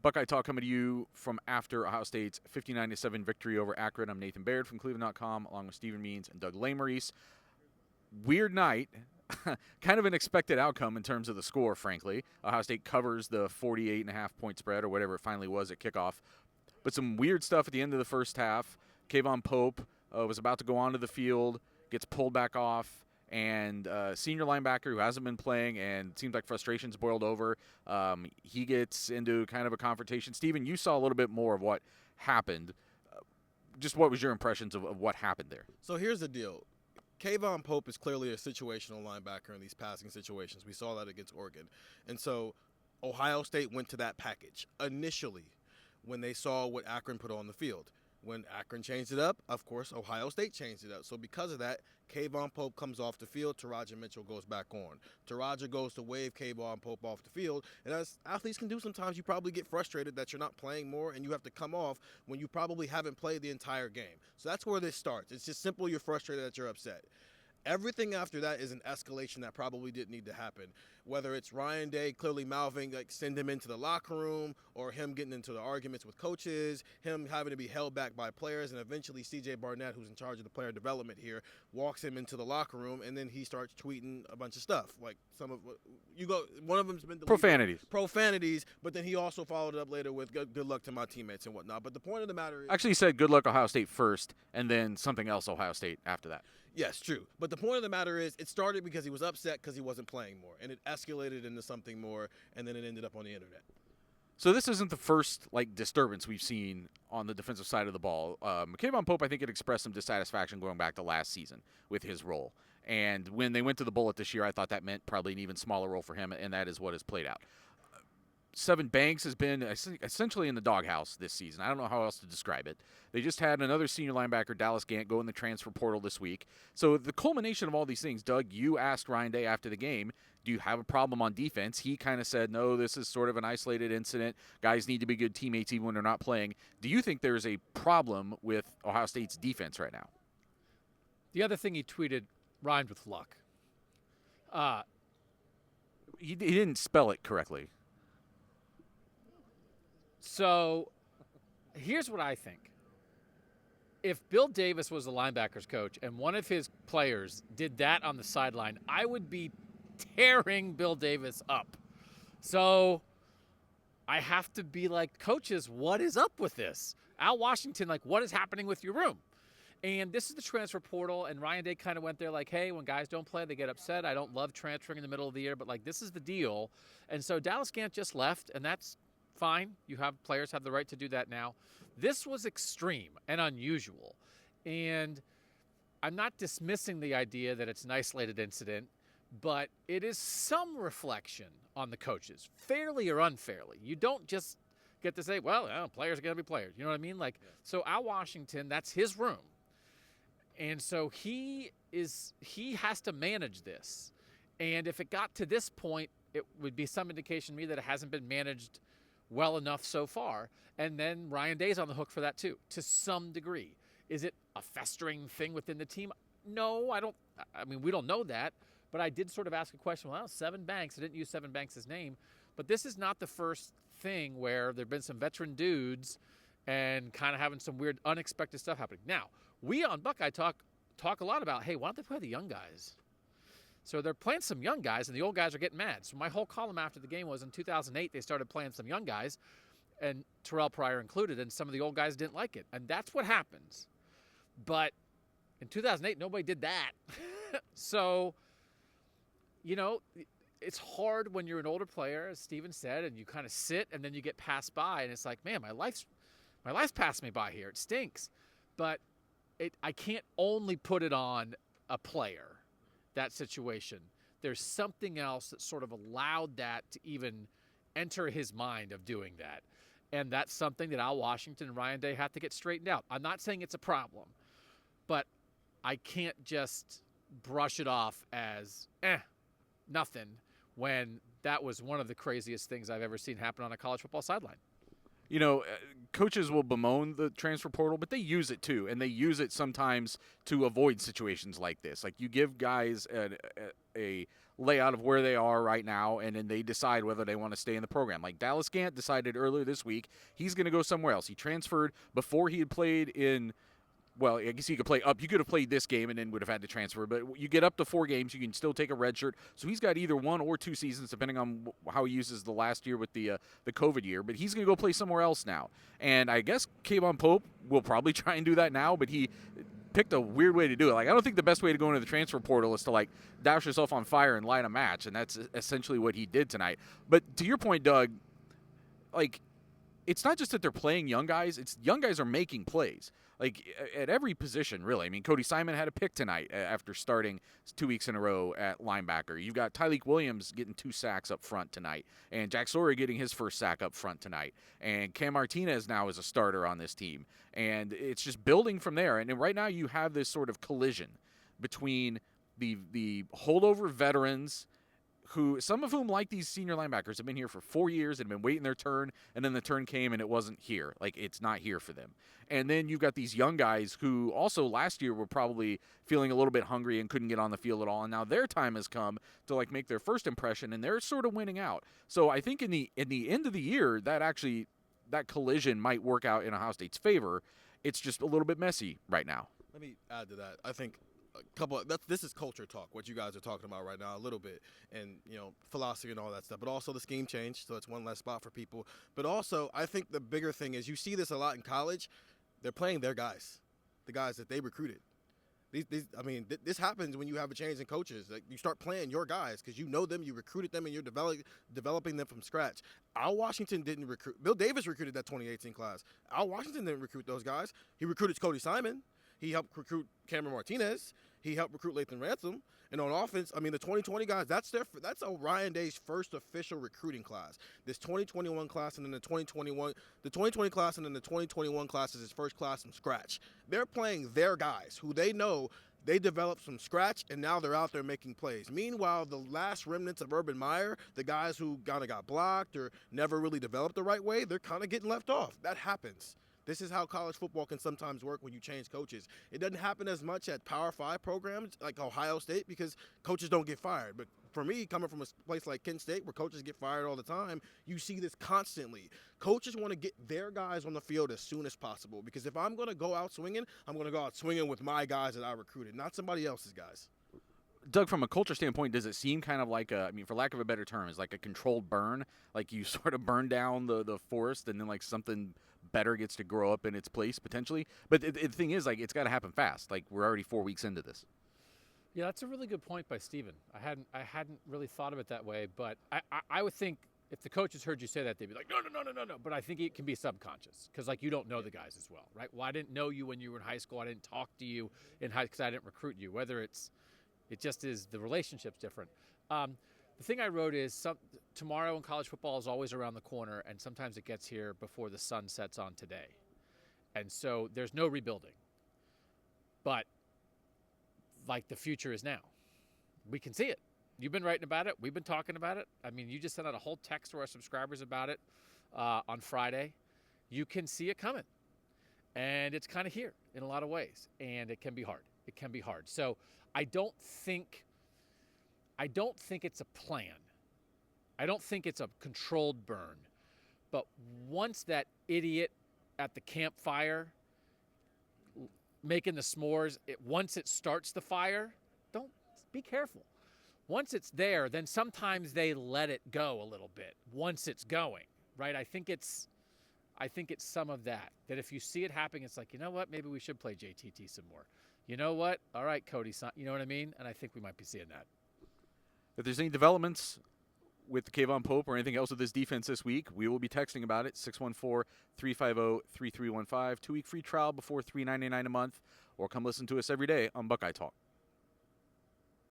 Buckeye Talk coming to you from after Ohio State's 59-7 victory over Akron. I'm Nathan Baird from cleveland.com, along with Stephen Means and Doug Lesmerises. Weird night. Kind of an expected outcome in terms of the score, frankly. Ohio State covers the 48.5-point spread or whatever it finally was at kickoff. But some weird stuff at the end of the first half. Kayvon Pope was about to go onto the field, gets pulled back off, and senior linebacker who hasn't been playing and seems like frustration's boiled over, he gets into kind of a confrontation. Stephen, you saw a little bit more of what happened. Just what was your impressions of what happened there? So here's the deal. Kayvon Pope is clearly a situational linebacker in these passing situations. We saw that against Oregon. And so Ohio State went to that package initially when they saw what Akron put on the field. When Akron changed it up, of course, Ohio State changed it up. So because of that, Kayvon Pope comes off the field. Taraja Mitchell goes back on. Taraja goes to wave Kayvon Pope off the field. And as athletes can do sometimes, you probably get frustrated that you're not playing more and you have to come off when you probably haven't played the entire game. So that's where this starts. It's just simple. You're frustrated that you're upset. Everything after that is an escalation that probably didn't need to happen. Whether it's Ryan Day clearly mouthing, like send him into the locker room, or him getting into the arguments with coaches, him having to be held back by players, and eventually C.J. Barnett, who's in charge of the player development here, walks him into the locker room, and then he starts tweeting a bunch of stuff. Like one of them's been deleted. Profanities, but then he also followed it up later with good luck to my teammates and whatnot. But the point of the matter is... Actually, he said good luck Ohio State first, and then something else Ohio State after that. Yes, true. But the point of the matter is it started because he was upset because he wasn't playing more, and it escalated into something more, and then it ended up on the internet. So this isn't the first disturbance we've seen on the defensive side of the ball. Kayvon Pope, I think, had expressed some dissatisfaction going back to last season with his role. And when they went to the Bullet this year, I thought that meant probably an even smaller role for him, and that is what has played out. Sevyn Banks has been essentially in the doghouse this season. I don't know how else to describe it. They just had another senior linebacker, Dallas Gant, go in the transfer portal this week. So the culmination of all these things, Doug, you asked Ryan Day after the game, do you have a problem on defense? He kind of said, no, this is sort of an isolated incident. Guys need to be good teammates even when they're not playing. Do you think there's a problem with Ohio State's defense right now? The other thing he tweeted rhymed with luck. He didn't spell it correctly. So here's what I think. If Bill Davis was the linebackers coach and one of his players did that on the sideline, I would be tearing Bill Davis up. So I have to be like, coaches, what is up with this? Al Washington, what is happening with your room? And this is the transfer portal, and Ryan Day kind of went there like, hey, when guys don't play, they get upset. I don't love transferring in the middle of the year, but this is the deal. And so Dallas Gant just left, and that's fine. Players have the right to do that now. This was extreme and unusual. And I'm not dismissing the idea that it's an isolated incident, but it is some reflection on the coaches, fairly or unfairly. You don't just get to say, well, players are going to be players. You know what I mean? So Al Washington, that's his room. And so he has to manage this. And if it got to this point, it would be some indication to me that it hasn't been managed well enough so far. And then Ryan Day's on the hook for that too, to some degree. Is it a festering thing within the team? No, we don't know that. But I did sort of ask a question, Sevyn Banks, I didn't use Sevyn Banks' name, but this is not the first thing where there have been some veteran dudes and kind of having some weird, unexpected stuff happening. Now, we on Buckeye talk a lot about, hey, why don't they play the young guys? So they're playing some young guys, and the old guys are getting mad. So my whole column after the game was in 2008, they started playing some young guys, and Terrell Pryor included, and some of the old guys didn't like it. And that's what happens. But in 2008, nobody did that. So, it's hard when you're an older player, as Steven said, and you kind of sit, and then you get passed by, and it's like, man, my life's passed me by here. It stinks. But I can't only put it on a player. That situation. There's something else that sort of allowed that to even enter his mind of doing that. And that's something that Al Washington and Ryan Day have to get straightened out. I'm not saying it's a problem, but I can't just brush it off as nothing when that was one of the craziest things I've ever seen happen on a college football sideline. Coaches will bemoan the transfer portal, but they use it too, and they use it sometimes to avoid situations like this. You give guys a layout of where they are right now, and then they decide whether they want to stay in the program. Like Dallas Gant decided earlier this week he's going to go somewhere else. He transferred before he had played in. Well, I guess he could play up. You could have played this game and then would have had to transfer. But you get up to 4 games, you can still take a red shirt. So he's got either 1 or 2 seasons, depending on how he uses the last year with the COVID year. But he's going to go play somewhere else now. And I guess Kayvon Pope will probably try and do that now. But he picked a weird way to do it. Like, I don't think the best way to go into the transfer portal is to, like, douse yourself on fire and light a match. And that's essentially what he did tonight. But to your point, Doug, like, it's not just that they're playing young guys. It's young guys are making plays. Like, at every position, really. I mean, Cody Simon had a pick tonight after starting 2 weeks in a row at linebacker. You've got Tyleek Williams getting 2 sacks up front tonight, and Jack Sawyer getting his first sack up front tonight. And Cam Martinez now is a starter on this team. And it's just building from there. And right now you have this sort of collision between the holdover veterans, who some of whom, like these senior linebackers, have been here for 4 years and been waiting their turn, and then the turn came and it wasn't here. Like, it's not here for them. And then you've got these young guys who also last year were probably feeling a little bit hungry and couldn't get on the field at all, and now their time has come to, like, make their first impression, and they're sort of winning out. So I think in the end of the year, that collision might work out in Ohio State's favor. It's just a little bit messy right now. Let me add to that. I think this is culture talk, what you guys are talking about right now a little bit, and philosophy and all that stuff, but also the scheme change, so it's one less spot for people. But also I think the bigger thing is you see this a lot in college. They're playing their guys, the guys that they recruited. This happens when you have a change in coaches. Like, you start playing your guys because you know them, you recruited them, and you're developing them from scratch. Al Washington didn't recruit. Bill Davis recruited that 2018 class. Al Washington didn't recruit those guys. He recruited Cody Simon. He helped recruit Cameron Martinez. He helped recruit Lathan Ransom. And on offense, the 2020 guys, that's Ryan Day's first official recruiting class. This 2021 class and then the 2020 class and then the 2021 class is his first class from scratch. They're playing their guys who they know they developed from scratch, and now they're out there making plays. Meanwhile, the last remnants of Urban Meyer, the guys who kind of got blocked or never really developed the right way, they're kind of getting left off. That happens. This is how college football can sometimes work when you change coaches. It doesn't happen as much at Power 5 programs like Ohio State because coaches don't get fired. But for me, coming from a place like Kent State where coaches get fired all the time, you see this constantly. Coaches want to get their guys on the field as soon as possible because if I'm going to go out swinging, I'm going to go out swinging with my guys that I recruited, not somebody else's guys. Doug, from a culture standpoint, does it seem kind of like for lack of a better term, is like a controlled burn? Like you sort of burn down the forest and then like something better gets to grow up in its place potentially? But the thing is, like, it's got to happen fast. Like, we're already 4 weeks into this. Yeah, that's a really good point by Steven. I hadn't really thought of it that way, but I would think if the coaches heard you say that, they'd be like, no. But I think it can be subconscious because, like, you don't know the guys as well, right? Well, I didn't know you when you were in high school. I didn't talk to you in high because I didn't recruit you. Whether it just is the relationship's different. The thing I wrote is tomorrow in college football is always around the corner, and sometimes it gets here before the sun sets on today. And so there's no rebuilding. But, like, the future is now. We can see it. You've been writing about it. We've been talking about it. I mean, you just sent out a whole text to our subscribers about it on Friday. You can see it coming. And it's kind of here in a lot of ways. And it can be hard. It can be hard. So I don't think it's a plan. I don't think it's a controlled burn. But once that idiot at the campfire making the s'mores, once it starts the fire, don't be careful. Once it's there, then sometimes they let it go a little bit once it's going, right? I think it's some of that if you see it happening, it's like, you know what, maybe we should play JTT some more. You know what? All right, Cody, you know what I mean? And I think we might be seeing that. If there's any developments with Kayvon Pope or anything else with this defense this week, we will be texting about it, 614-350-3315. 2-week free trial before $3.99 a month, or come listen to us every day on Buckeye Talk.